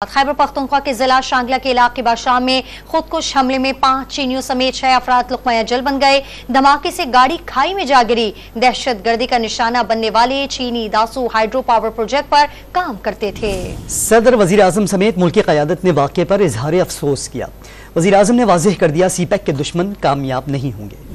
खैबर पख्तूनख्वा के जिला शांगला के इलाके बाशाम में खुदकुश हमले में 5 चीनियों समेत 6 अफराद लुक़मा अजल बन गए। धमाके से गाड़ी खाई में जा गिरी। दहशत गर्दी का निशाना बनने वाले चीनी दासू हाइड्रो पावर प्रोजेक्ट पर काम करते थे। सदर वजीर आजम समेत मुल्की क़यादत ने वाक़े पर इजहार अफसोस किया। वजीर आजम ने वाज़ेह कर दिया सीपैक के दुश्मन कामयाब नहीं होंगे।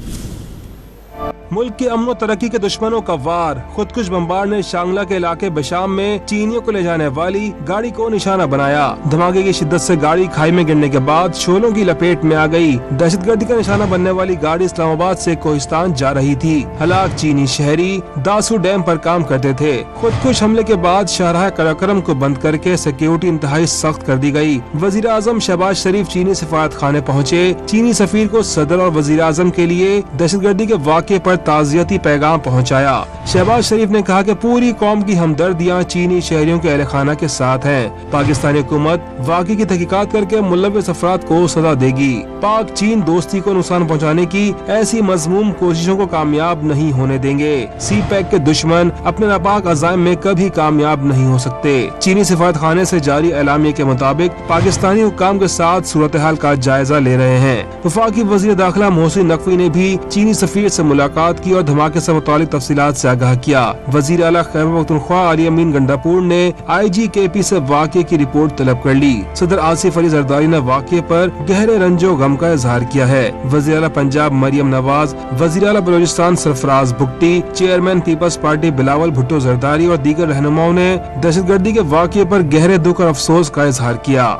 मुल्क की अमन और तरक्की के दुश्मनों का वार। खुदकुश बमबार ने शांगला के इलाके बशाम में चीनियों को ले जाने वाली गाड़ी को निशाना बनाया। धमाके की शिद्दत से गाड़ी खाई में गिरने के बाद शोलों की लपेट में आ गई। दहशतगर्दी का निशाना बनने वाली गाड़ी इस्लामाबाद से कोहिस्तान जा रही थी। हलाक चीनी शहरी दासू डैम पर काम करते थे। खुदकुश हमले के बाद शाहराह कराकरम को बंद करके सिक्योरिटी इंतहाई सख्त कर दी गई। वजीर आजम शहबाज शरीफ चीनी सफारत खाने पहुँचे। चीनी सफीर को सदर और वजीर आजम के लिए दहशतगर्दी के वाक़े पर ताज़ियती पैगाम पहुंचाया। शहबाज शरीफ ने कहा कि पूरी कौम की हमदर्दियां चीनी शहरियों के अहले खाना के साथ हैं। पाकिस्तानी हुकूमत वाक़े की तहकीकात करके मुलव्विस अफराद को सजा देगी। पाक चीन दोस्ती को नुकसान पहुंचाने की ऐसी मज़मूम कोशिशों को कामयाब नहीं होने देंगे। सी पैक के दुश्मन अपने नापाक अज़ाइम में कभी कामयाब नहीं हो सकते। चीनी सफारत खाने से जारी एलामिया के मुताबिक पाकिस्तानी हुक्काम के साथ सूरत हाल का जायजा ले रहे हैं। वफाकी वज़ीर दाखिला मोहसिन नकवी ने भी चीनी सफीर से मुलाकात की और धमाके से मुतालिक तफसीलात से आगाह किया। वजीर आला खैबर पख्तूनख्वा अली अमीन गंडापुर ने IGKP से वाक़े की रिपोर्ट तलब कर ली। सदर आसिफ अली जरदारी ने वाक़े पर गहरे रंजो गम का इजहार किया है। वजीर आला पंजाब मरियम नवाज, वजीर आला Balochistan Sarfaraz Bhutti, chairman Peoples Party Bilawal Bhutto Zardari और दीगर रहनुमाओं ने दहशतगर्दी के वाक़े पर गहरे दुख और अफसोस का इजहार किया।